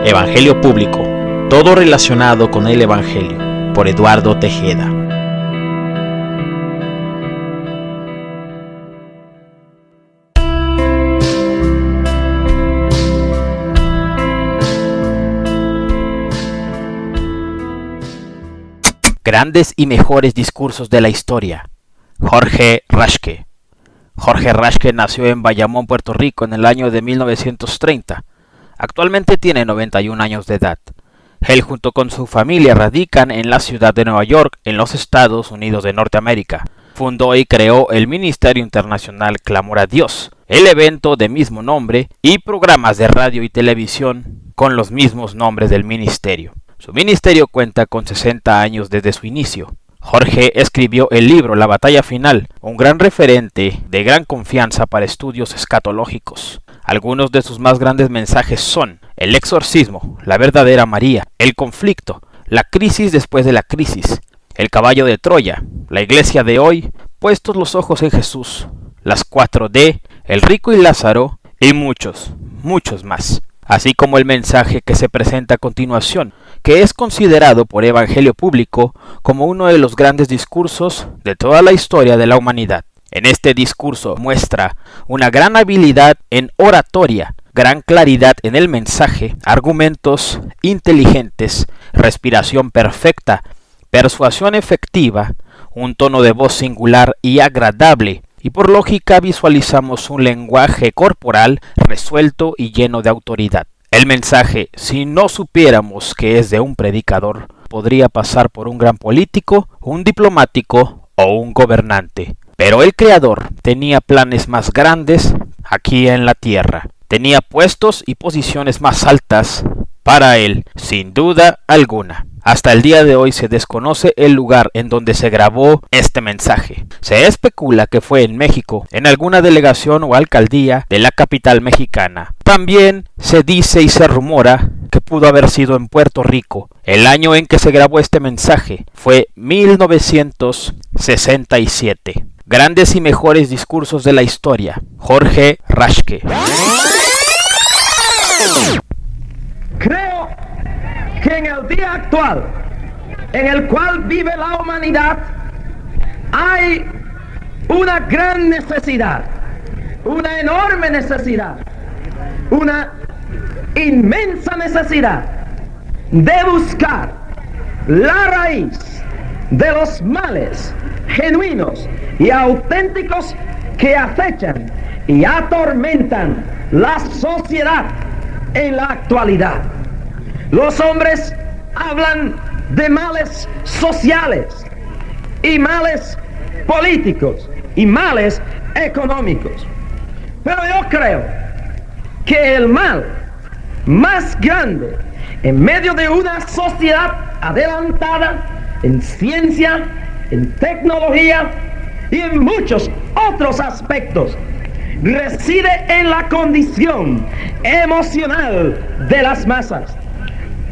Evangelio Público, todo relacionado con el Evangelio, por Eduardo Tejeda. Grandes y mejores discursos de la historia. Jorge Raschke. Jorge Raschke nació en Bayamón, Puerto Rico, en el año de 1930. Actualmente tiene 91 años de edad. Él junto con su familia radican en la ciudad de Nueva York, en los Estados Unidos de Norteamérica. Fundó y creó el Ministerio Internacional Clamor a Dios, el evento de mismo nombre y programas de radio y televisión con los mismos nombres del ministerio. Su ministerio cuenta con 60 años desde su inicio. Jorge escribió el libro La Batalla Final, un gran referente de gran confianza para estudios escatológicos. Algunos de sus más grandes mensajes son el exorcismo, la verdadera María, el conflicto, la crisis después de la crisis, el caballo de Troya, la iglesia de hoy, puestos los ojos en Jesús, las 4D, el rico y Lázaro y muchos más. Así como el mensaje que se presenta a continuación, que es considerado por Evangelio Público como uno de los grandes discursos de toda la historia de la humanidad. En este discurso muestra una gran habilidad en oratoria, gran claridad en el mensaje, argumentos inteligentes, respiración perfecta, persuasión efectiva, un tono de voz singular y agradable, y por lógica visualizamos un lenguaje corporal resuelto y lleno de autoridad. El mensaje, si no supiéramos que es de un predicador, podría pasar por un gran político, un diplomático o un gobernante. Pero el Creador tenía planes más grandes aquí en la tierra. Tenía puestos y posiciones más altas para él, sin duda alguna. Hasta el día de hoy se desconoce el lugar en donde se grabó este mensaje. Se especula que fue en México, en alguna delegación o alcaldía de la capital mexicana. También se dice y se rumora que pudo haber sido en Puerto Rico. El año en que se grabó este mensaje fue 1967. Grandes y mejores discursos de la historia. Jorge Raschke. Creo que en el día actual, en el cual vive la humanidad, hay una gran necesidad, una enorme necesidad, una inmensa necesidad de buscar la raíz de los males genuinos y auténticos que acechan y atormentan la sociedad en la actualidad. Los hombres hablan de males sociales y males políticos y males económicos. Pero yo creo que el mal más grande en medio de una sociedad adelantada en ciencia, en tecnología y en muchos otros aspectos reside en la condición emocional de las masas.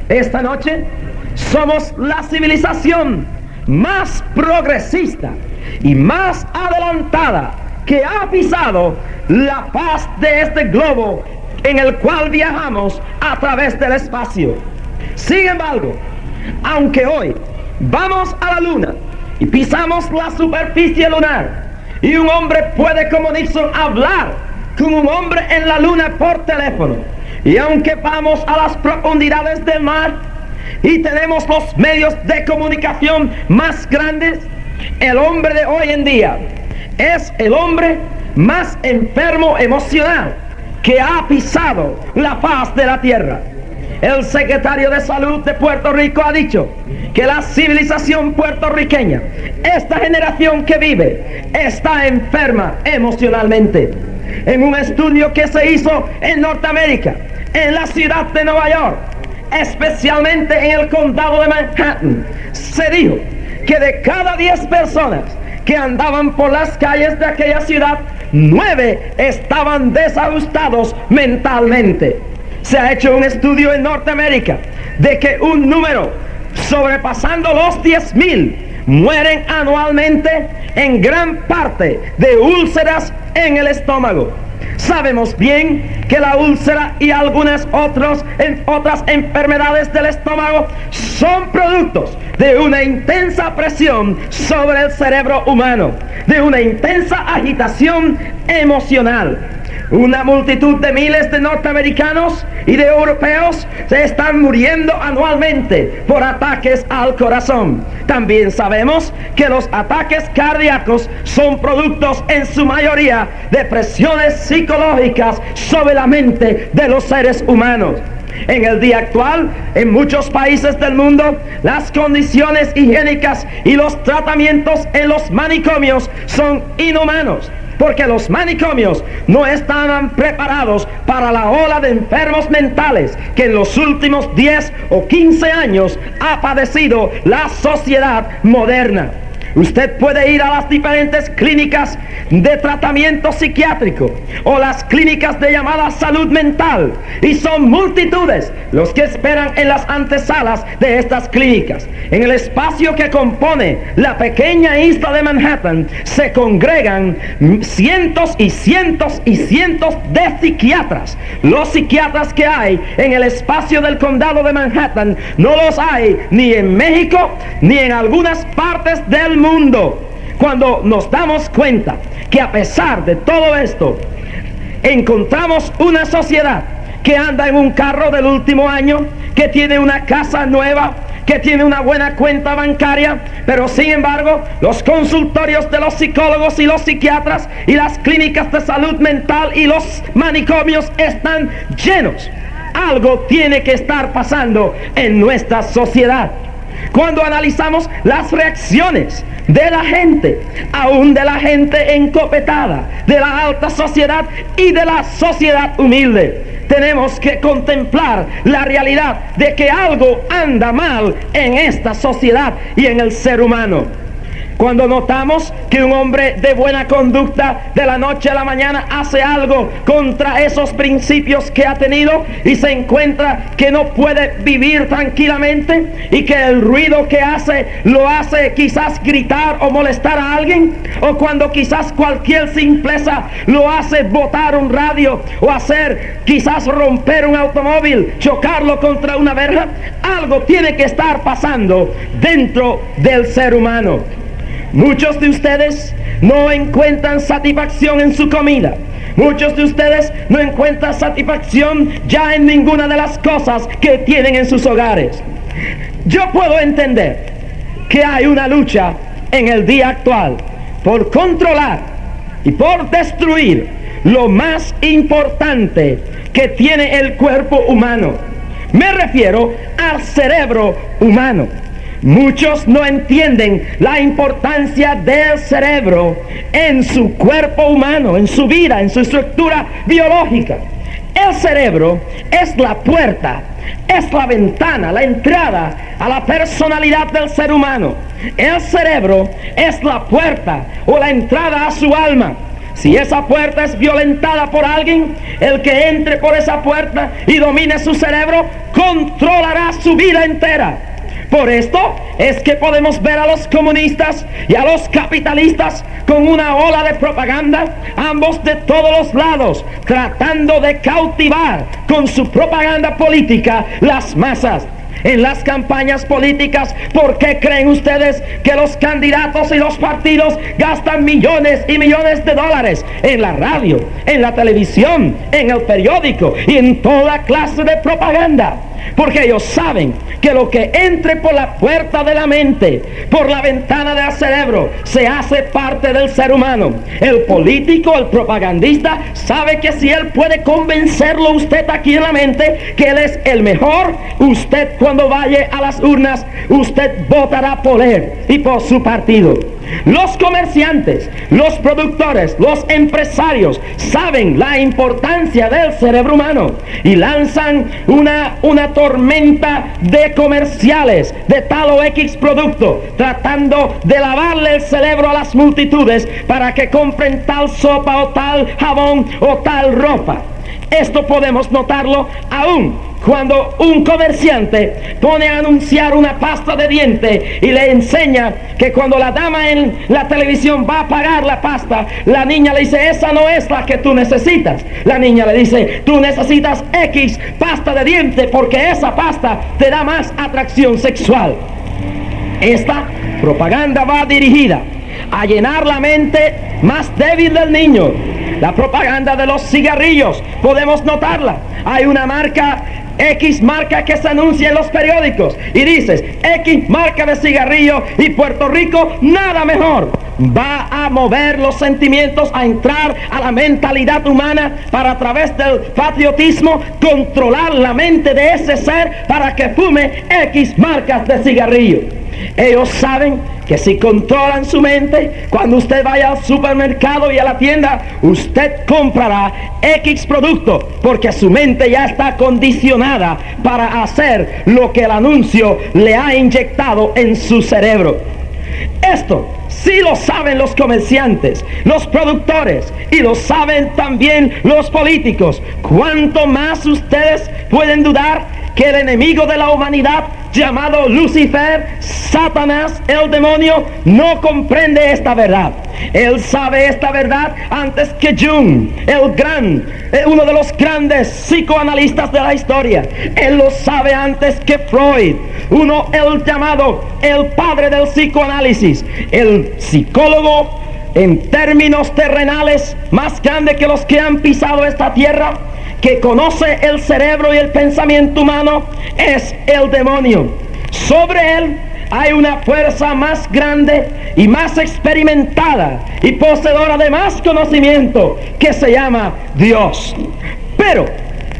Esta noche somos la civilización más progresista y más adelantada que ha pisado la faz de este globo en el cual viajamos a través del espacio. Sin embargo, aunque hoy vamos a la luna y pisamos la superficie lunar, y un hombre puede, como Nixon, hablar con un hombre en la luna por teléfono, y aunque vamos a las profundidades del mar y tenemos los medios de comunicación más grandes, el hombre de hoy en día es el hombre más enfermo emocional que ha pisado la faz de la tierra. El secretario de Salud de Puerto Rico ha dicho que la civilización puertorriqueña, esta generación que vive, está enferma emocionalmente. En un estudio que se hizo en Norteamérica, en la ciudad de Nueva York, especialmente en el condado de Manhattan, se dijo que de cada 10 personas que andaban por las calles de aquella ciudad, 9 estaban desajustados mentalmente. Se ha hecho un estudio en Norteamérica de que un número sobrepasando los 10,000 mueren anualmente en gran parte de úlceras en el estómago. Sabemos bien que la úlcera y algunas otras enfermedades del estómago son productos de una intensa presión sobre el cerebro humano, de una intensa agitación emocional. Una multitud de miles de norteamericanos y de europeos se están muriendo anualmente por ataques al corazón. También sabemos que los ataques cardíacos son productos en su mayoría de presiones psicológicas sobre la mente de los seres humanos. En el día actual, en muchos países del mundo, las condiciones higiénicas y los tratamientos en los manicomios son inhumanos, porque los manicomios no estaban preparados para la ola de enfermos mentales que en los últimos 10 o 15 años ha padecido la sociedad moderna. Usted puede ir a las diferentes clínicas de tratamiento psiquiátrico o las clínicas de llamada salud mental, y son multitudes los que esperan en las antesalas de estas clínicas. En el espacio que compone la pequeña isla de Manhattan se congregan cientos y cientos y cientos de psiquiatras. Los psiquiatras que hay en el espacio del condado de Manhattan no los hay ni en México ni en algunas partes del mundo. Cuando nos damos cuenta que a pesar de todo esto encontramos una sociedad que anda en un carro del último año, que tiene una casa nueva, que tiene una buena cuenta bancaria, pero sin embargo los consultorios de los psicólogos y los psiquiatras y las clínicas de salud mental y los manicomios están llenos. Algo tiene que estar pasando en nuestra sociedad. Cuando analizamos las reacciones de la gente, aún de la gente encopetada, de la alta sociedad y de la sociedad humilde, tenemos que contemplar la realidad de que algo anda mal en esta sociedad y en el ser humano. Cuando notamos que un hombre de buena conducta de la noche a la mañana hace algo contra esos principios que ha tenido y se encuentra que no puede vivir tranquilamente y que el ruido que hace lo hace quizás gritar o molestar a alguien, o cuando quizás cualquier simpleza lo hace botar un radio o hacer quizás romper un automóvil, chocarlo contra una verja, algo tiene que estar pasando dentro del ser humano. Muchos de ustedes no encuentran satisfacción en su comida. Muchos de ustedes no encuentran satisfacción ya en ninguna de las cosas que tienen en sus hogares. Yo puedo entender que hay una lucha en el día actual por controlar y por destruir lo más importante que tiene el cuerpo humano. Me refiero al cerebro humano. Muchos no entienden la importancia del cerebro en su cuerpo humano, en su vida, en su estructura biológica. El cerebro es la puerta, es la ventana, la entrada a la personalidad del ser humano. El cerebro es la puerta o la entrada a su alma. Si esa puerta es violentada por alguien, el que entre por esa puerta y domine su cerebro, controlará su vida entera. Por esto es que podemos ver a los comunistas y a los capitalistas con una ola de propaganda, ambos de todos los lados, tratando de cautivar con su propaganda política las masas. En las campañas políticas, ¿por qué creen ustedes que los candidatos y los partidos gastan millones y millones de dólares en la radio, en la televisión, en el periódico y en toda clase de propaganda? Porque ellos saben que lo que entre por la puerta de la mente, por la ventana del cerebro, se hace parte del ser humano. El político, el propagandista, sabe que si él puede convencerlo usted aquí en la mente que él es el mejor, usted cuando vaya a las urnas, usted votará por él y por su partido. Los comerciantes, los productores, los empresarios saben la importancia del cerebro humano y lanzan una tormenta de comerciales de tal o X producto, tratando de lavarle el cerebro a las multitudes para que compren tal sopa o tal jabón o tal ropa. Esto podemos notarlo aún cuando un comerciante pone a anunciar una pasta de diente y le enseña que cuando la dama en la televisión va a pagar la pasta, la niña le dice, esa no es la que tú necesitas. La niña le dice, tú necesitas X pasta de diente porque esa pasta te da más atracción sexual. Esta propaganda va dirigida a llenar la mente más débil del niño. La propaganda de los cigarrillos, podemos notarla. Hay una marca, X marca, que se anuncia en los periódicos y dices, X marca de cigarrillo y Puerto Rico nada mejor. Va a mover los sentimientos, a entrar a la mentalidad humana para, a través del patriotismo, controlar la mente de ese ser para que fume X marcas de cigarrillo. Ellos saben que si controlan su mente, cuando usted vaya al supermercado y a la tienda, usted comprará X producto, porque su mente ya está condicionada para hacer lo que el anuncio le ha inyectado en su cerebro. Esto sí lo saben los comerciantes, los productores, y lo saben también los políticos. ¿Cuánto más ustedes pueden dudar que el enemigo de la humanidad, llamado Lucifer, Satanás, el demonio, no comprende esta verdad? Él sabe esta verdad antes que Jung, uno de los grandes psicoanalistas de la historia. Él lo sabe antes que Freud, el llamado el padre del psicoanálisis, el psicólogo en términos terrenales más grande que los que han pisado esta tierra, que conoce el cerebro y el pensamiento humano, es el demonio. Sobre él hay una fuerza más grande y más experimentada y poseedora de más conocimiento, que se llama Dios. Pero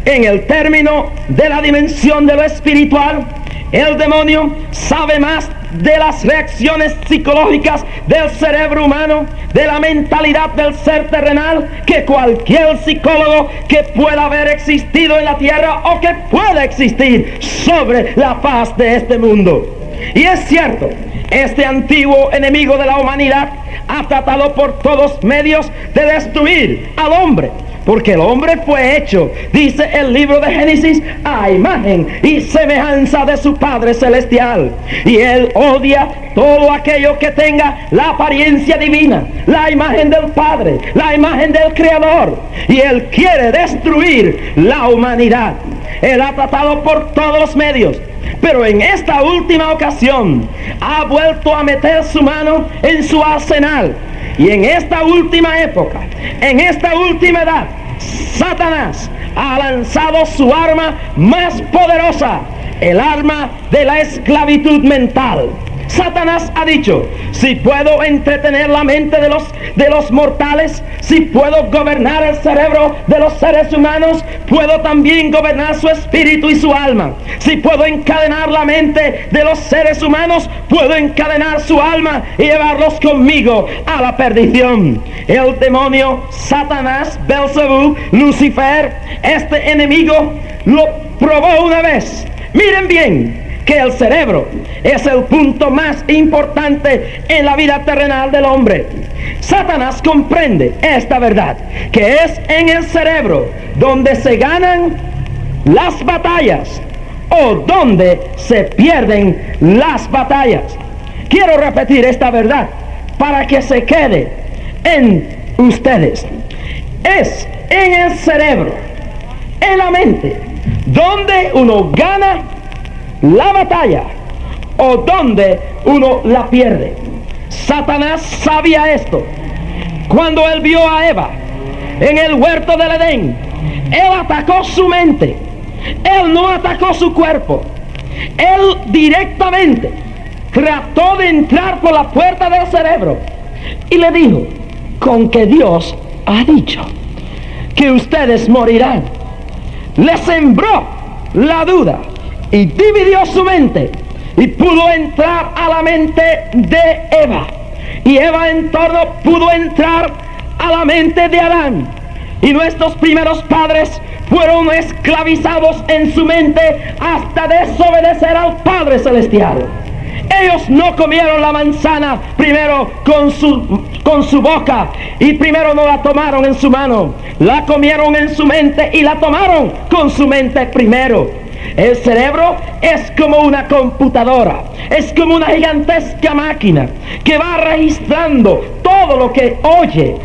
en el término de la dimensión de lo espiritual, el demonio sabe más de las reacciones psicológicas del cerebro humano, de la mentalidad del ser terrenal, que cualquier psicólogo que pueda haber existido en la tierra o que pueda existir sobre la faz de este mundo. Y es cierto, este antiguo enemigo de la humanidad ha tratado por todos medios de destruir al hombre, porque el hombre fue hecho, dice el libro de Génesis, a imagen y semejanza de su Padre Celestial. Y él odia todo aquello que tenga la apariencia divina, la imagen del Padre, la imagen del Creador. Y él quiere destruir la humanidad. Él ha tratado por todos los medios, pero en esta última ocasión ha vuelto a meter su mano en su arsenal. Y en esta última época, en esta última edad, Satanás ha lanzado su arma más poderosa, el arma de la esclavitud mental. Satanás ha dicho, si puedo entretener la mente de los mortales, si puedo gobernar el cerebro de los seres humanos, puedo también gobernar su espíritu y su alma. Si puedo encadenar la mente de los seres humanos, puedo encadenar su alma y llevarlos conmigo a la perdición. El demonio, Satanás, Belzebú, Lucifer, este enemigo lo probó una vez. Miren bien que el cerebro es el punto más importante en la vida terrenal del hombre. Satanás comprende esta verdad, que es en el cerebro donde se ganan las batallas o donde se pierden las batallas. Quiero repetir esta verdad para que se quede en ustedes. Es en el cerebro, en la mente, donde uno gana la batalla o donde uno la pierde. Satanás sabía esto. Cuando él vio a Eva en el huerto del Edén, él atacó su mente, él no atacó su cuerpo. Él directamente trató de entrar por la puerta del cerebro y le dijo, con que Dios ha dicho que ustedes morirán. Le sembró la duda y dividió su mente, y pudo entrar a la mente de Eva, y Eva en torno pudo entrar a la mente de Adán, y nuestros primeros padres fueron esclavizados en su mente hasta desobedecer al Padre Celestial. Ellos no comieron la manzana primero con su boca, y primero no la tomaron en su mano, la comieron en su mente y la tomaron con su mente primero. El cerebro es como una computadora, es como una gigantesca máquina que va registrando todo lo que oye,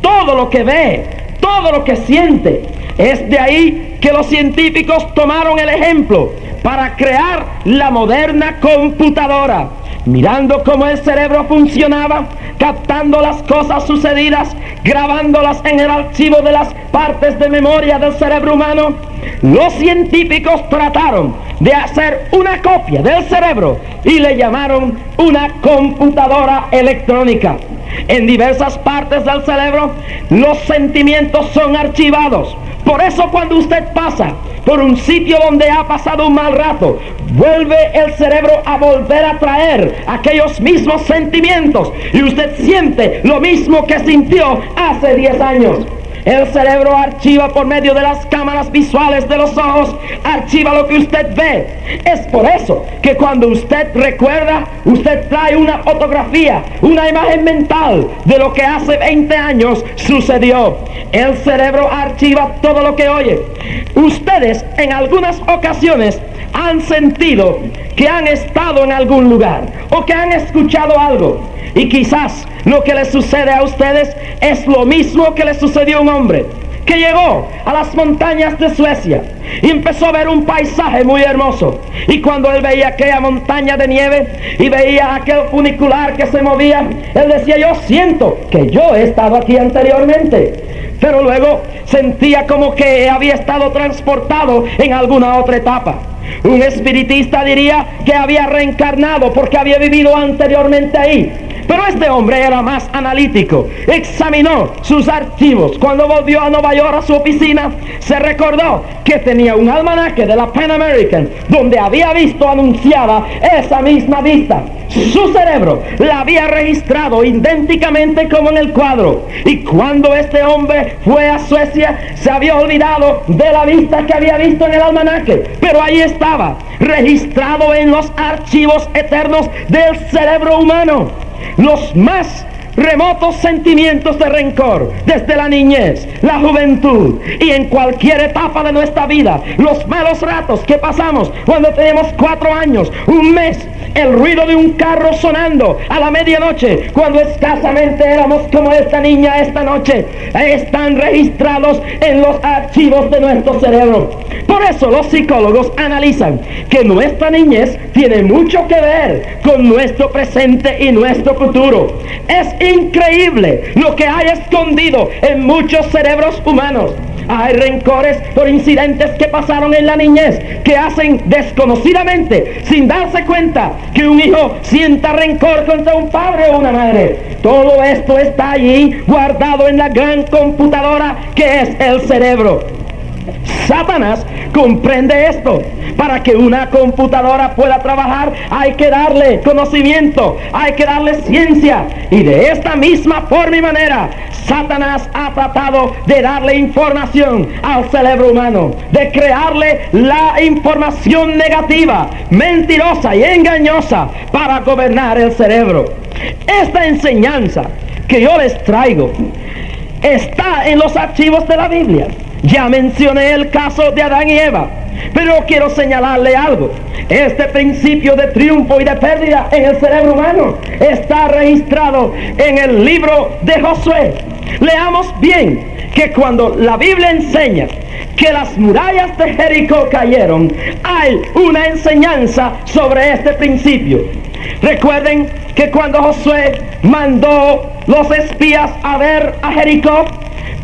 todo lo que ve, todo lo que siente. Es de ahí que los científicos tomaron el ejemplo para crear la moderna computadora, mirando cómo el cerebro funcionaba, captando las cosas sucedidas, grabándolas en el archivo de las partes de memoria del cerebro humano. Los científicos trataron de hacer una copia del cerebro y le llamaron una computadora electrónica. En diversas partes del cerebro los sentimientos son archivados. Por eso cuando usted pasa por un sitio donde ha pasado un mal rato, vuelve el cerebro a volver a traer aquellos mismos sentimientos y usted siente lo mismo que sintió hace 10 años. El cerebro archiva por medio de las cámaras visuales de los ojos, archiva lo que usted ve. Es por eso que cuando usted recuerda, usted trae una fotografía, una imagen mental de lo que hace 20 años sucedió. El cerebro archiva todo lo que oye. Ustedes en algunas ocasiones han sentido que han estado en algún lugar o que han escuchado algo. Y quizás lo que les sucede a ustedes es lo mismo que le sucedió a un hombre que llegó a las montañas de Suecia y empezó a ver un paisaje muy hermoso. Y cuando él veía aquella montaña de nieve y veía aquel funicular que se movía, él decía: yo siento que yo he estado aquí anteriormente. Pero luego sentía como que había estado transportado en alguna otra etapa. Un espiritista diría que había reencarnado porque había vivido anteriormente ahí. Pero este hombre era más analítico. Examinó sus archivos. Cuando volvió a Nueva York a su oficina, se recordó que tenía un almanaque de la Pan American donde había visto anunciada esa misma vista. Su cerebro la había registrado idénticamente como en el cuadro. Y cuando este hombre fue a Suecia, se había olvidado de la vista que había visto en el almanaque. Pero ahí estaba, registrado en los archivos eternos del cerebro humano. Los más remotos sentimientos de rencor desde la niñez, la juventud y en cualquier etapa de nuestra vida, los malos ratos que pasamos cuando tenemos 4 años, un mes, el ruido de un carro sonando a la medianoche cuando escasamente éramos como esta niña esta noche, están registrados en los archivos de nuestro cerebro. Por eso los psicólogos analizan que nuestra niñez tiene mucho que ver con nuestro presente y nuestro futuro. Es increíble lo que hay escondido en muchos cerebros humanos. Hay rencores por incidentes que pasaron en la niñez que hacen desconocidamente, sin darse cuenta, que un hijo sienta rencor contra un padre o una madre. Todo esto está allí guardado en la gran computadora que es el cerebro. Satanás comprende esto. Para que una computadora pueda trabajar hay que darle conocimiento, hay que darle ciencia. Y de esta misma forma y manera Satanás ha tratado de darle información al cerebro humano, de crearle la información negativa, mentirosa y engañosa para gobernar el cerebro. Esta enseñanza que yo les traigo está en los archivos de la Biblia. Ya mencioné el caso de Adán y Eva, pero quiero señalarle algo. Este principio de triunfo y de pérdida en el cerebro humano está registrado en el libro de Josué. Leamos bien que cuando la Biblia enseña que las murallas de Jericó cayeron, hay una enseñanza sobre este principio. Recuerden que cuando Josué mandó los espías a ver a Jericó,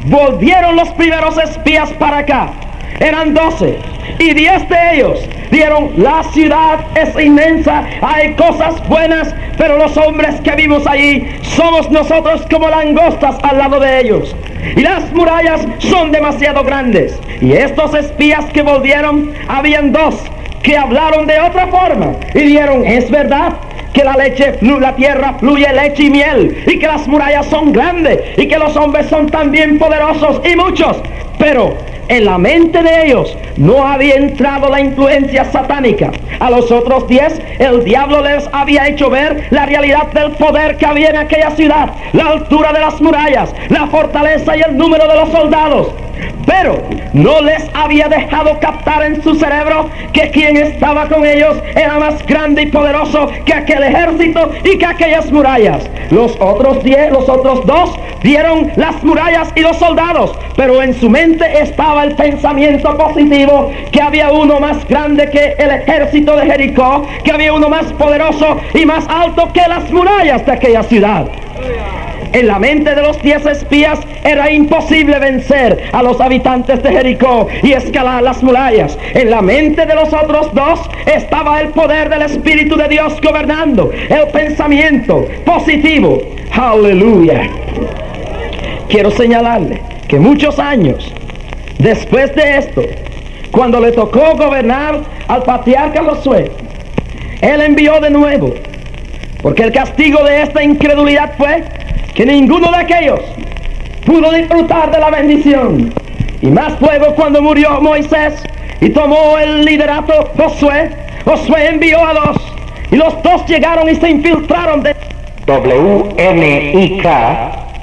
volvieron los primeros espías para acá. Eran 12 y 10 de ellos dieron: la ciudad es inmensa, hay cosas buenas, pero los hombres que vivimos allí somos nosotros como langostas al lado de ellos, y las murallas son demasiado grandes. Y estos espías que volvieron, habían 2 que hablaron de otra forma y dijeron: es verdad que la tierra fluye leche y miel, y que las murallas son grandes, y que los hombres son también poderosos y muchos. Pero en la mente de ellos no había entrado la influencia satánica. A los otros 10, el diablo les había hecho ver la realidad del poder que había en aquella ciudad, la altura de las murallas, la fortaleza y el número de los soldados. Pero no les había dejado captar en su cerebro que quien estaba con ellos era más grande y poderoso que aquel ejército y que aquellas murallas. Los otros 2 vieron las murallas y los soldados, pero en su mente estaba el pensamiento positivo que había uno más grande que el ejército de Jericó, que había uno más poderoso y más alto que las murallas de aquella ciudad. En la mente de los 10 espías era imposible vencer a los habitantes de Jericó y escalar las murallas. En la mente de los otros 2 estaba el poder del Espíritu de Dios gobernando, el pensamiento positivo. ¡Aleluya! Quiero señalarle que muchos años después de esto, cuando le tocó gobernar al patriarca Josué, él envió de nuevo, porque el castigo de esta incredulidad fue que ninguno de aquellos pudo disfrutar de la bendición. Y más luego, cuando murió Moisés y tomó el liderato Josué envió a 2, y los 2 llegaron y se infiltraron de WNIK,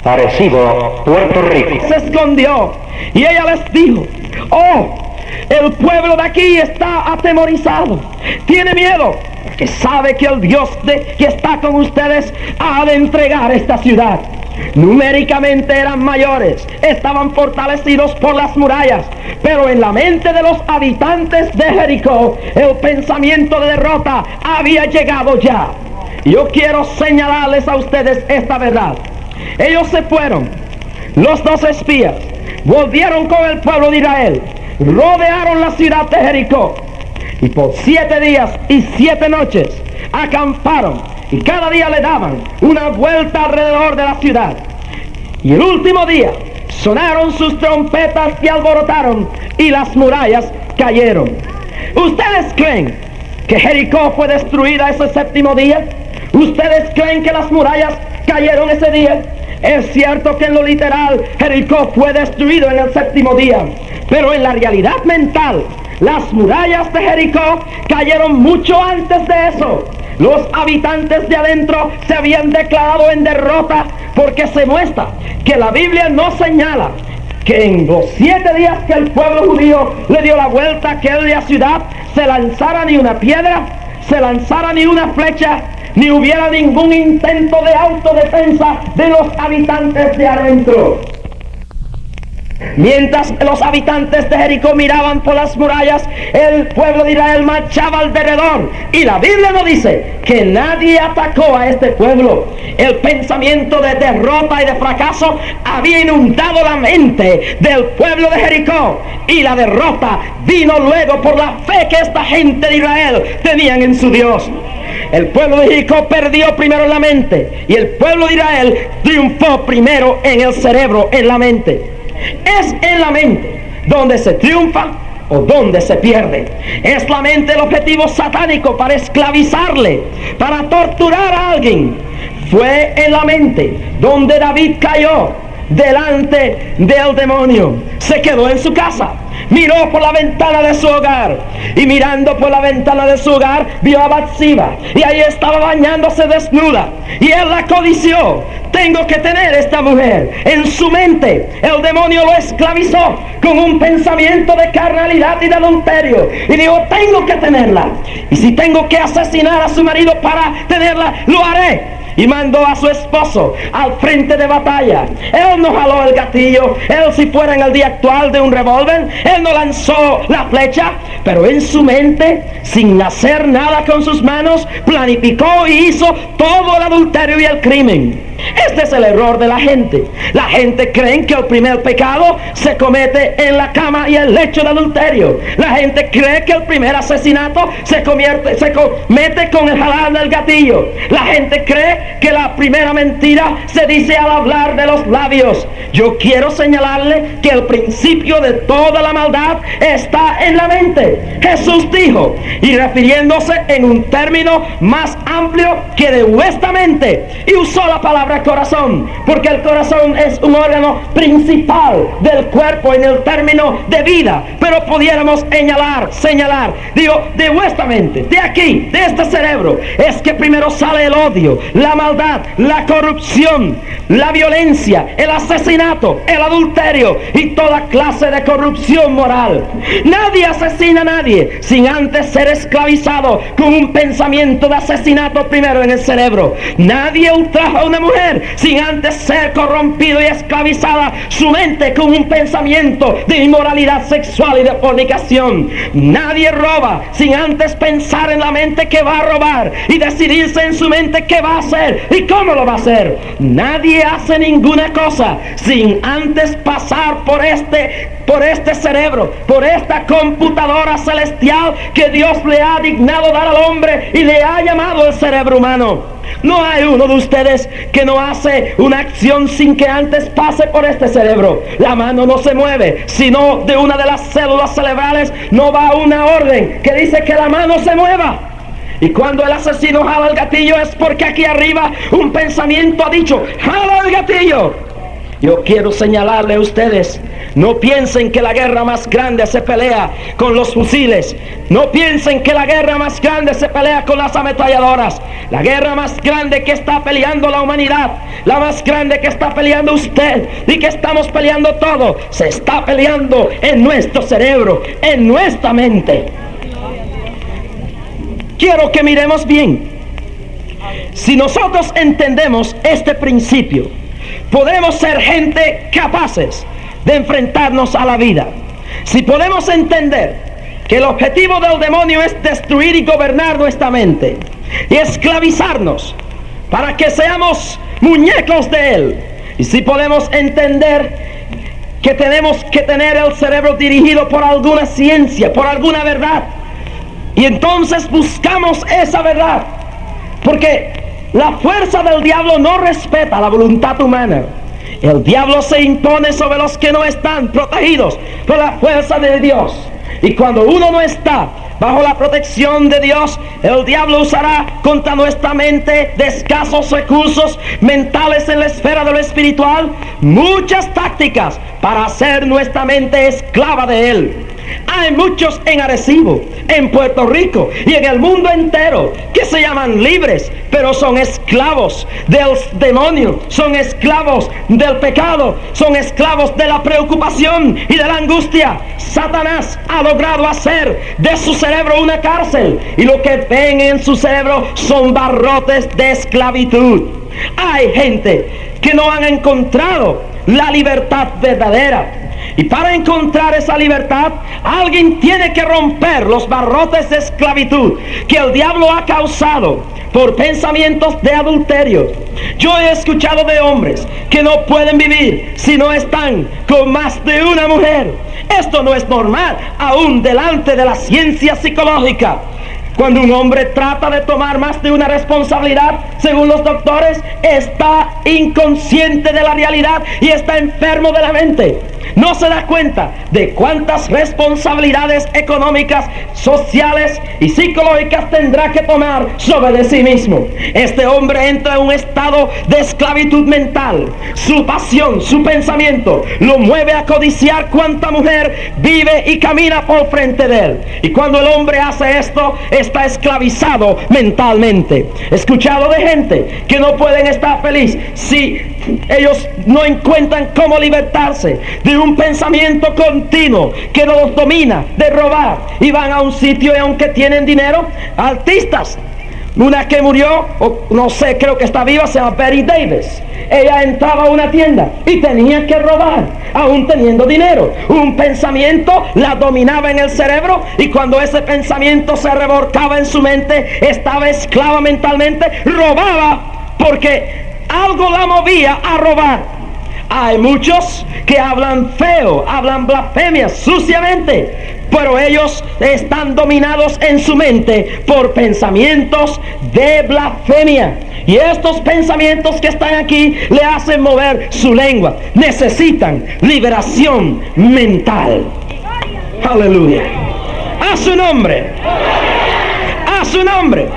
Arecibo, Puerto Rico. Se escondió y ella les dijo: oh, el pueblo de aquí está atemorizado, tiene miedo, que sabe que el Dios que está con ustedes ha de entregar esta ciudad. Numéricamente eran mayores, estaban fortalecidos por las murallas, pero en la mente de los habitantes de Jericó el pensamiento de derrota había llegado ya. Yo quiero señalarles a ustedes esta verdad. Ellos se fueron, los 2 espías, volvieron con el pueblo de Israel, rodearon la ciudad de Jericó, y por 7 días y 7 noches acamparon, y cada día le daban una vuelta alrededor de la ciudad. Y el último día sonaron sus trompetas y alborotaron, y las murallas cayeron. ¿Ustedes creen que Jericó fue destruida ese 7º día? ¿Ustedes creen que las murallas cayeron ese día? Es cierto que en lo literal Jericó fue destruido en el 7º día, pero en la realidad mental las murallas de Jericó cayeron mucho antes de eso. Los habitantes de adentro se habían declarado en derrota, porque se muestra que la Biblia no señala que en los 7 días que el pueblo judío le dio la vuelta a aquella ciudad se lanzara ni una piedra, se lanzara ni una flecha, ni hubiera ningún intento de autodefensa de los habitantes de adentro. Mientras los habitantes de Jericó miraban por las murallas, el pueblo de Israel marchaba alrededor, y la Biblia no dice que nadie atacó a este pueblo. El pensamiento de derrota y de fracaso había inundado la mente del pueblo de Jericó, y la derrota vino luego por la fe que esta gente de Israel tenían en su Dios. El pueblo de Jericó perdió primero en la mente, y el pueblo de Israel triunfó primero en el cerebro, en la mente. Es en la mente donde se triunfa o donde se pierde. Es la mente el objetivo satánico para esclavizarle, para torturar a alguien. Fue en la mente donde David cayó delante del demonio. Se quedó en su casa, miró por la ventana de su hogar, y mirando por la ventana de su hogar vio a Batseba, y ahí estaba bañándose desnuda, y él la codició. Tengo que tener esta mujer. En su mente el demonio lo esclavizó con un pensamiento de carnalidad y de adulterio, y dijo: tengo que tenerla, y si tengo que asesinar a su marido para tenerla, lo haré. Y mandó a su esposo al frente de batalla. Él no jaló el gatillo. Él, si fuera en el día actual de un revólver, él no lanzó la flecha, pero en su mente, sin hacer nada con sus manos, planificó y hizo todo el adulterio y el crimen. Este es el error de la gente. La gente cree que el primer pecado se comete en la cama y el lecho de adulterio. La gente cree que el primer asesinato se comete con el jalar del gatillo. La gente cree que la primera mentira se dice al hablar de los labios. Yo quiero señalarle que el principio de toda la maldad está en la mente. Jesús dijo, y refiriéndose en un término más amplio que de vuestra mente, y usó la palabra corazón, porque el corazón es un órgano principal del cuerpo en el término de vida, pero pudiéramos señalar, digo, de vuestra mente, de aquí, de este cerebro, es que primero sale el odio, la maldad, la corrupción, la violencia, el asesinato, el adulterio y toda clase de corrupción moral. Nadie asesina a nadie sin antes ser esclavizado con un pensamiento de asesinato primero en el cerebro. Nadie ultraja a una mujer sin antes ser corrompido y esclavizada su mente con un pensamiento de inmoralidad sexual y de fornicación. Nadie roba sin antes pensar en la mente que va a robar y decidirse en su mente qué va a hacer y cómo lo va a hacer. Nadie hace ninguna cosa sin antes pasar por este cerebro, por esta computadora celestial que Dios le ha dignado dar al hombre y le ha llamado el cerebro humano. No hay uno de ustedes que no hace una acción sin que antes pase por este cerebro. La mano no se mueve, sino de una de las células cerebrales no va una orden que dice que la mano se mueva. Y cuando el asesino jala el gatillo es porque aquí arriba un pensamiento ha dicho, ¡jala el gatillo! Yo quiero señalarle a ustedes, no piensen que la guerra más grande se pelea con los fusiles. No piensen que la guerra más grande se pelea con las ametralladoras. La guerra más grande que está peleando la humanidad, la más grande que está peleando usted y que estamos peleando todo, se está peleando en nuestro cerebro, en nuestra mente. Quiero que miremos bien. Si nosotros entendemos este principio, podremos ser gente capaces de enfrentarnos a la vida. Si podemos entender que el objetivo del demonio es destruir y gobernar nuestra mente y esclavizarnos para que seamos muñecos de él. Y si podemos entender que tenemos que tener el cerebro dirigido por alguna ciencia, por alguna verdad, y entonces buscamos esa verdad, porque la fuerza del diablo no respeta la voluntad humana. El diablo se impone sobre los que no están protegidos por la fuerza de Dios. Y cuando uno no está bajo la protección de Dios, el diablo usará contra nuestra mente de escasos recursos mentales en la esfera de lo espiritual muchas tácticas para hacer nuestra mente esclava de él. Hay muchos en Arecibo, en Puerto Rico y en el mundo entero que se llaman libres, pero son esclavos del demonio, son esclavos del pecado, son esclavos de la preocupación y de la angustia. Satanás ha logrado hacer de su cerebro una cárcel y lo que ven en su cerebro son barrotes de esclavitud. Hay gente que no han encontrado la libertad verdadera. Y para encontrar esa libertad, alguien tiene que romper los barrotes de esclavitud que el diablo ha causado por pensamientos de adulterio. Yo he escuchado de hombres que no pueden vivir si no están con más de una mujer. Esto no es normal, aún delante de la ciencia psicológica. Cuando un hombre trata de tomar más de una responsabilidad, según los doctores, está inconsciente de la realidad y está enfermo de la mente. No se da cuenta de cuántas responsabilidades económicas, sociales y psicológicas tendrá que tomar sobre de sí mismo. Este hombre entra en un estado de esclavitud mental. Su pasión, su pensamiento lo mueve a codiciar cuánta mujer vive y camina por frente de él. Y cuando el hombre hace esto, está esclavizado mentalmente. He escuchado de gente que no pueden estar feliz si ellos no encuentran cómo libertarse de un pensamiento continuo que los domina, de robar, y van a un sitio y aunque tienen dinero, artistas. Una que murió, o no sé, creo que está viva, se llama Betty Davis. Ella entraba a una tienda y tenía que robar, aún teniendo dinero. Un pensamiento la dominaba en el cerebro y cuando ese pensamiento se revolcaba en su mente, estaba esclava mentalmente, robaba porque algo la movía a robar. Hay muchos que hablan feo, hablan blasfemias suciamente, pero ellos están dominados en su mente por pensamientos de blasfemia. Y estos pensamientos que están aquí le hacen mover su lengua. Necesitan liberación mental. Aleluya. A su nombre. A su nombre.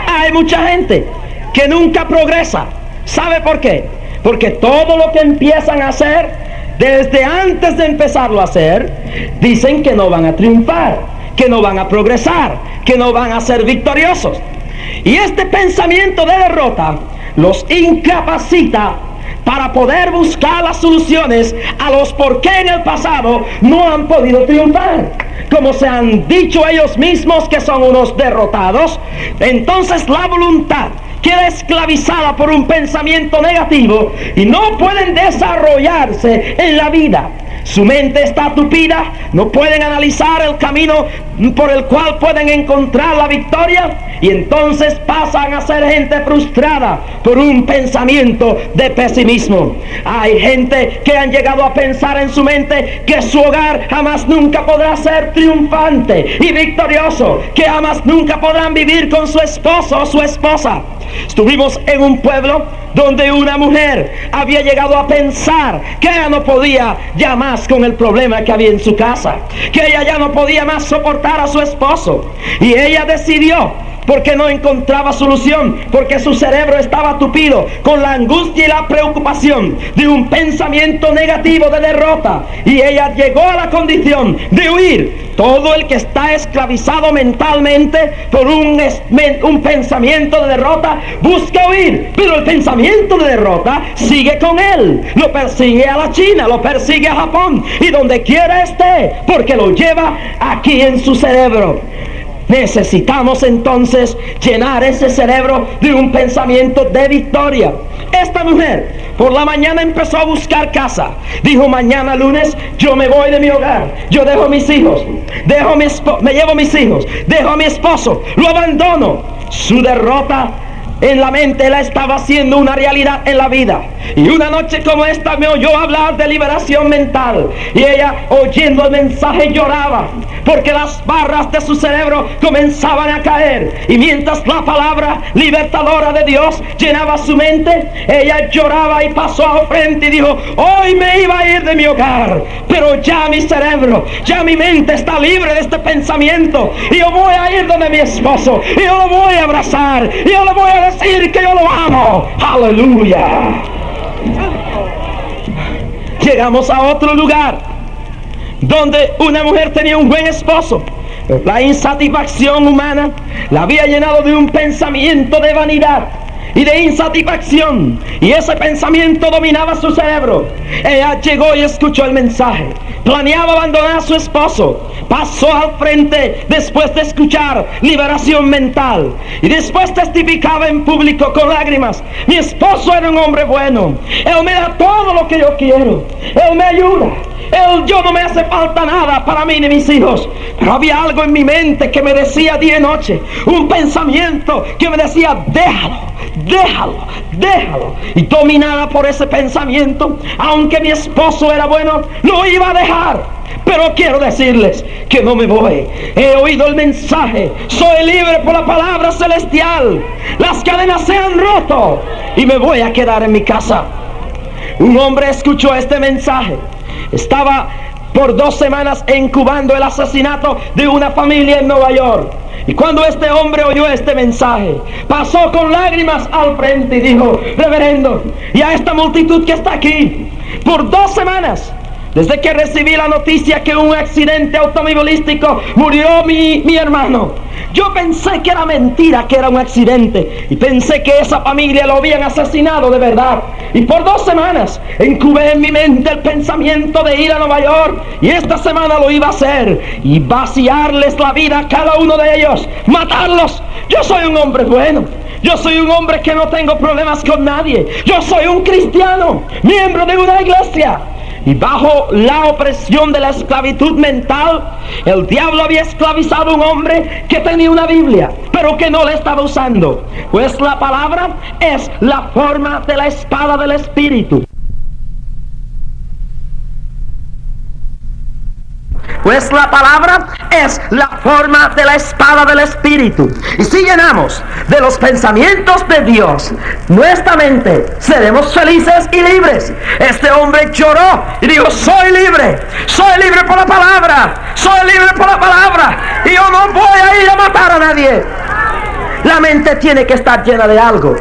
Hay mucha gente que nunca progresa. ¿Sabe por qué? Porque todo lo que empiezan a hacer, desde antes de empezarlo a hacer, dicen que no van a triunfar, que no van a progresar, que no van a ser victoriosos. Y este pensamiento de derrota los incapacita para poder buscar las soluciones a los por qué en el pasado no han podido triunfar. Como se han dicho ellos mismos que son unos derrotados, entonces la voluntad queda esclavizada por un pensamiento negativo y no pueden desarrollarse en la vida. Su mente está tupida, no pueden analizar el camino por el cual pueden encontrar la victoria, y entonces pasan a ser gente frustrada por un pensamiento de pesimismo. Hay gente que han llegado a pensar en su mente que su hogar jamás nunca podrá ser triunfante y victorioso, que jamás nunca podrán vivir con su esposo o su esposa. Estuvimos en un pueblo donde una mujer había llegado a pensar que ella no podía ya más con el problema que había en su casa, que ella ya no podía más soportar a su esposo, y ella decidió, porque no encontraba solución, porque su cerebro estaba tupido con la angustia y la preocupación de un pensamiento negativo de derrota, y ella llegó a la condición de huir. Todo el que está esclavizado mentalmente por un pensamiento de derrota busca huir, pero el pensamiento de derrota sigue con él, lo persigue a la China, lo persigue a Japón y donde quiera esté, porque lo lleva aquí en su cerebro. Necesitamos entonces llenar ese cerebro de un pensamiento de victoria. Esta mujer por la mañana empezó a buscar casa. Dijo: mañana lunes yo me voy de mi hogar, yo dejo mis hijos, me llevo mis hijos, dejo a mi esposo, lo abandono. Su derrota en la mente la estaba haciendo una realidad en la vida. Y una noche como esta me oyó hablar de liberación mental, y ella, oyendo el mensaje, lloraba porque las barras de su cerebro comenzaban a caer, y mientras la palabra libertadora de Dios llenaba su mente, ella lloraba y pasó al frente y dijo: hoy me iba a ir de mi hogar, pero ya mi cerebro, ya mi mente está libre de este pensamiento, y yo voy a ir donde mi esposo, y yo lo voy a abrazar, y yo le voy a decir que yo lo amo. Aleluya. Llegamos a otro lugar donde una mujer tenía un buen esposo. La insatisfacción humana la había llenado de un pensamiento de vanidad y de insatisfacción, y ese pensamiento dominaba su cerebro. Ella llegó y escuchó el mensaje, planeaba abandonar a su esposo, pasó al frente después de escuchar liberación mental, y después testificaba en público con lágrimas: mi esposo era un hombre bueno, él me da todo lo que yo quiero, él me ayuda, yo no me hace falta nada para mí ni mis hijos. Pero había algo en mi mente que me decía día y noche, un pensamiento que me decía: déjalo. Y dominada por ese pensamiento, aunque mi esposo era bueno, lo iba a dejar. Pero quiero decirles que no me voy. He oído el mensaje, soy libre por la palabra celestial, las cadenas se han roto y me voy a quedar en mi casa. Un hombre escuchó este mensaje. Estaba por 2 semanas incubando el asesinato de una familia en Nueva York. Y cuando este hombre oyó este mensaje, pasó con lágrimas al frente y dijo: reverendo, y a esta multitud que está aquí, por 2 semanas, desde que recibí la noticia que en un accidente automovilístico murió mi hermano, yo pensé que era mentira, que era un accidente, y pensé que esa familia lo habían asesinado de verdad. Y por 2 semanas incubé en mi mente el pensamiento de ir a Nueva York, y esta semana lo iba a hacer, y vaciarles la vida a cada uno de ellos, matarlos. Yo soy un hombre bueno, yo soy un hombre que no tengo problemas con nadie, yo soy un cristiano, miembro de una iglesia. Y bajo la opresión de la esclavitud mental, el diablo había esclavizado a un hombre que tenía una Biblia, pero que no la estaba usando, pues la palabra es la forma de la espada del Espíritu. Pues la palabra es la forma de la espada del Espíritu. Y si llenamos de los pensamientos de Dios nuestra mente, seremos felices y libres. Este hombre lloró y dijo: soy libre por la palabra, soy libre por la palabra, y yo no voy a ir a matar a nadie. La mente tiene que estar llena de algo.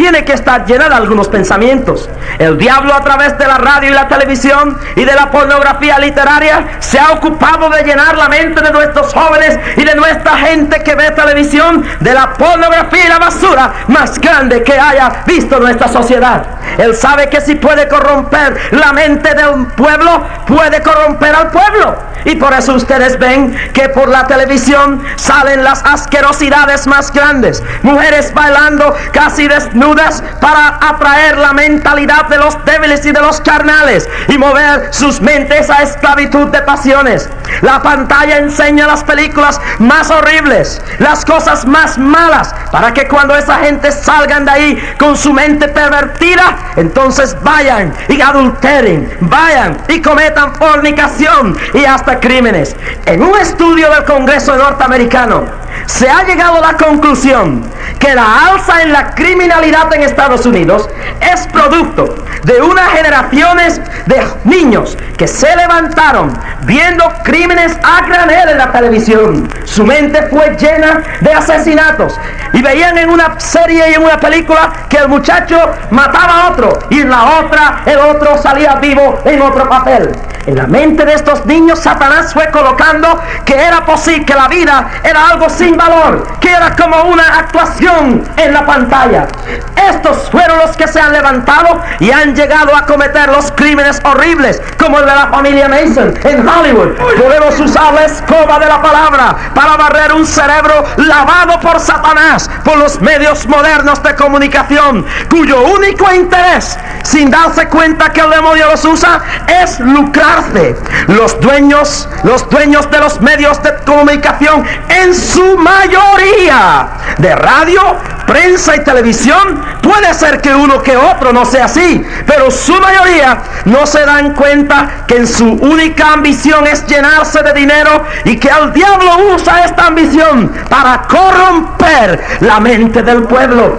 tiene que estar llena de algunos pensamientos. El diablo, a través de la radio y la televisión y de la pornografía literaria, se ha ocupado de llenar la mente de nuestros jóvenes y de nuestra gente que ve televisión de la pornografía y la basura más grande que haya visto nuestra sociedad. Él sabe que si puede corromper la mente del pueblo, puede corromper al pueblo. Y por eso ustedes ven que por la televisión salen las asquerosidades más grandes. Mujeres bailando casi desnudas para atraer la mentalidad de los débiles y de los carnales y mover sus mentes a esclavitud de pasiones. La pantalla enseña las películas más horribles, las cosas más malas, para que cuando esa gente salgan de ahí con su mente pervertida, entonces vayan y adulteren, vayan y cometan fornicación y hasta crímenes. En un estudio del Congreso norteamericano se ha llegado a la conclusión que la alza en la criminalidad en Estados Unidos es producto de unas generaciones de niños que se levantaron viendo crímenes a granel en la televisión. Su mente fue llena de asesinatos y veían en una serie y en una película que el muchacho mataba a otro y en la otra el otro salía vivo en otro papel. En la mente de estos niños Satanás fue colocando que era posible, que la vida era algo sin valor, que era como una actuación en la pantalla. Estos fueron los que se han levantado y han llegado a cometer los crímenes horribles, como el de la familia Mason en Hollywood. Podemos usar la escoba de la palabra para barrer un cerebro lavado por Satanás, por los medios modernos de comunicación, cuyo único interés, sin darse cuenta que el demonio los usa, es lucrarse. Los dueños de los medios de comunicación, en su mayoría, de radio, prensa y televisión, puede ser que uno que otro no sea así, pero su mayoría no se dan cuenta que en su única ambición es llenarse de dinero y que el diablo usa esta ambición para corromper la mente del pueblo.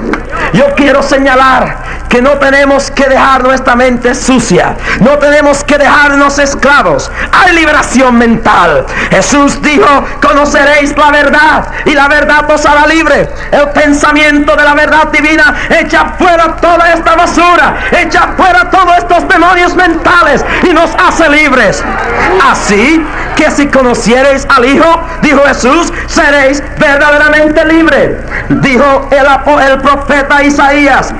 Yo quiero señalar que no tenemos que dejar nuestra mente sucia, no tenemos que dejarnos esclavos. Hay liberación mental. Jesús dijo: conoceréis la verdad y la verdad os hará libre. El pensamiento de la verdad divina echa fuera toda esta basura, echa fuera todos estos demonios mentales y nos hace libres. Así que si conociereis al Hijo, dijo Jesús, seréis verdaderamente libres. Dijo el profeta Isaías: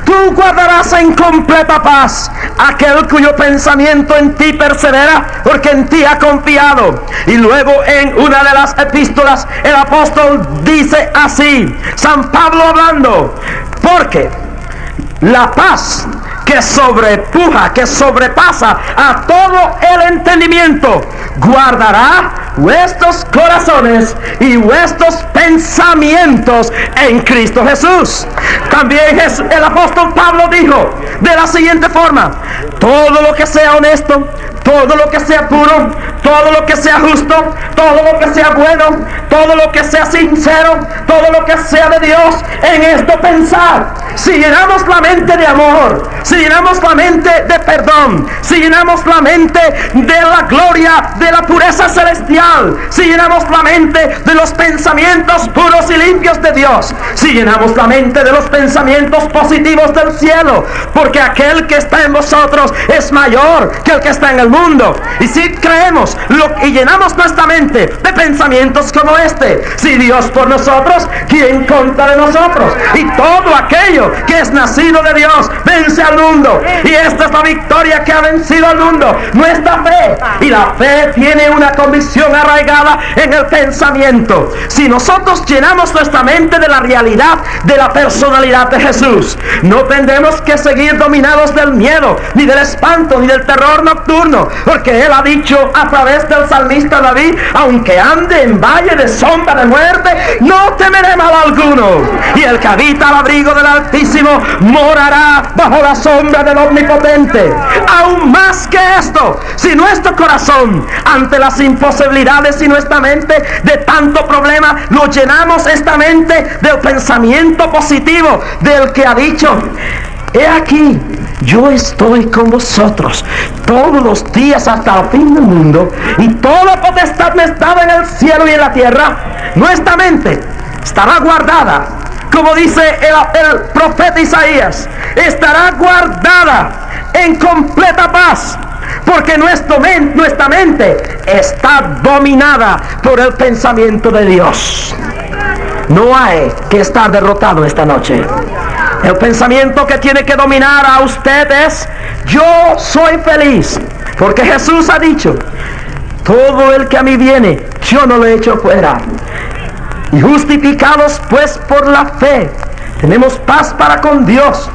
tú guardarás en completa paz aquel cuyo pensamiento en ti persevera, porque en ti ha confiado. Y luego en una de las epístolas el apóstol dice así, San Pablo hablando: porque la paz que sobrepuja, que sobrepasa a todo el entendimiento, guardará vuestros corazones y vuestros pensamientos en Cristo Jesús. También el apóstol Pablo dijo de la siguiente forma: todo lo que sea honesto, todo lo que sea puro, todo lo que sea justo, todo lo que sea bueno, todo lo que sea sincero, todo lo que sea de Dios, en esto pensar. Si llenamos la mente de amor, si llenamos la mente de perdón, si llenamos la mente de la gloria, de la pureza celestial, si llenamos la mente de los pensamientos puros y limpios de Dios, si llenamos la mente de los pensamientos positivos del cielo, porque aquel que está en vosotros es mayor que el que está en el mundo. Y si creemos y llenamos nuestra mente de pensamientos como este: si Dios por nosotros, ¿quién contra de nosotros? Y todo aquello que es nacido de Dios vence al mundo, y esta es la victoria que ha vencido al mundo, nuestra fe. Y la fe tiene una convicción arraigada en el pensamiento. Si nosotros llenamos nuestra mente de la realidad de la personalidad de Jesús, no tendremos que seguir dominados del miedo, ni del espanto, ni del terror nocturno, porque Él ha dicho a través del salmista David: aunque ande en valle de sombra de muerte, no temeré mal alguno. Y el que habita al abrigo del Altísimo morará bajo la sombra del Omnipotente. Aún más que esto, si nuestro corazón, ante las imposibilidades y nuestra mente de tanto problema, lo llenamos esta mente del pensamiento positivo del que ha dicho: he aquí, yo estoy con vosotros todos los días hasta el fin del mundo, y toda potestad me está en el cielo y en la tierra. Nuestra mente estará guardada como dice el profeta Isaías, estará guardada en completa paz, porque nuestra mente está dominada por el pensamiento de Dios. No hay que estar derrotado esta noche. El pensamiento que tiene que dominar a usted es: yo soy feliz, porque Jesús ha dicho: todo el que a mí viene, yo no lo echo fuera. Y justificados pues por la fe, tenemos paz para con Dios,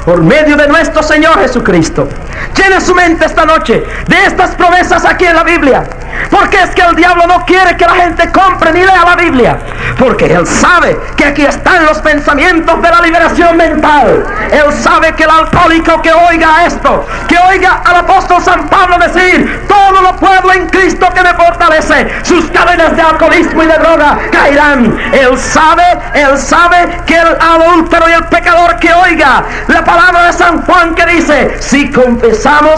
por medio de nuestro Señor Jesucristo. Llene su mente esta noche de estas promesas aquí en la Biblia, porque es que el diablo no quiere que la gente compre ni lea la Biblia, porque él sabe que aquí están los pensamientos de la liberación mental. Él sabe que el alcohólico que oiga esto, que oiga al apóstol San Pablo decir: todo lo puedo en Cristo que me fortalece, sus cadenas de alcoholismo y de droga caerán. Él sabe que el adúltero y el pecador que oiga la palabra de San Juan, que dice: si confesamos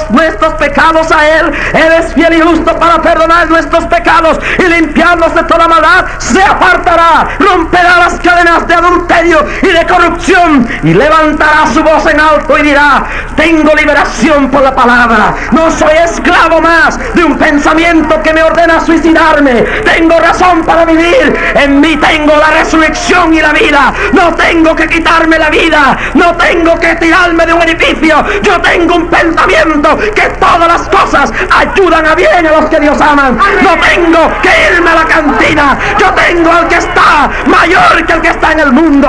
nuestros pecados a Él, Él es fiel y justo para perdonar nuestros pecados y limpiarnos de toda maldad, se apartará, romperá las cadenas de adulterio y de corrupción, y levantará su voz en alto y dirá: tengo liberación por la palabra, no soy esclavo más de un pensamiento que me ordena suicidarme, tengo razón para vivir, en mí tengo la resurrección y la vida, no tengo que quitarme la vida, no tengo que tirarme de un edificio, yo tengo un pensamiento que todas las cosas ayudan a bien a los que Dios aman, no tengo que irme a la cantina, yo tengo al que está mayor que el que está en el mundo.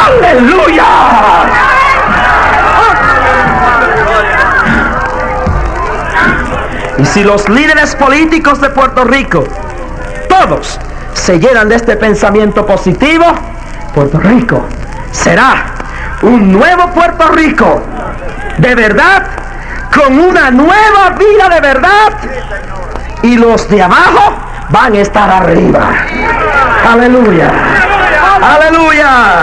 ¡Aleluya! Y si los líderes políticos de Puerto Rico, todos, se llenan de este pensamiento positivo, Puerto Rico será un nuevo Puerto Rico de verdad, con una nueva vida de verdad, y los de abajo van a estar arriba. Aleluya, aleluya,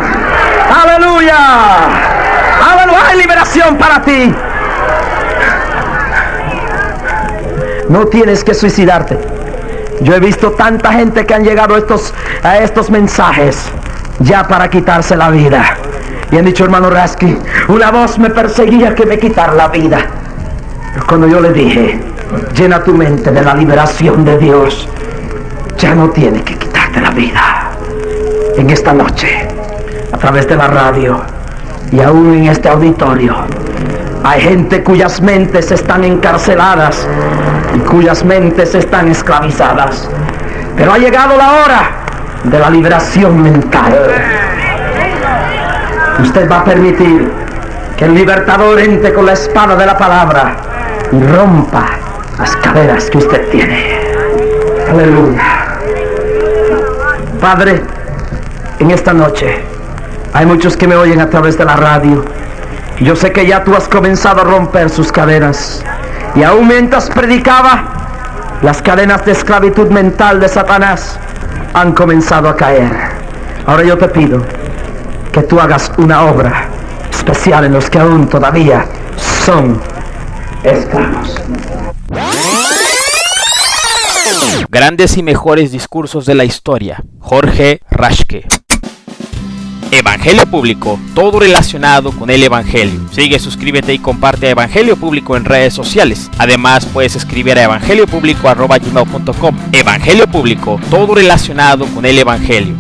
aleluya, aleluya. Hay liberación para ti. No tienes que suicidarte. Yo he visto tanta gente que han llegado a estos mensajes ya para quitarse la vida, y han dicho: hermano Rasky, una voz me perseguía que me quitara la vida. Pero cuando yo le dije: llena tu mente de la liberación de Dios, ya no tiene que quitarte la vida. En esta noche, a través de la radio y aún en este auditorio, hay gente cuyas mentes están encarceladas y cuyas mentes están esclavizadas, pero ha llegado la hora de la liberación mental. Usted va a permitir que el libertador entre con la espada de la palabra y rompa las cadenas que usted tiene. Aleluya. Padre, en esta noche hay muchos que me oyen a través de la radio. Yo sé que ya tú has comenzado a romper sus cadenas, y aún mientras predicaba, las cadenas de esclavitud mental de Satanás han comenzado a caer. Ahora yo te pido que tú hagas una obra especial en los que aún todavía son esclavos. Grandes y mejores discursos de la historia. Jorge Rashke. Evangelio Público, todo relacionado con el Evangelio. Sigue, suscríbete y comparte a Evangelio Público en redes sociales. Además, puedes escribir a evangeliopublico@gmail.com. Evangelio Público, todo relacionado con el Evangelio.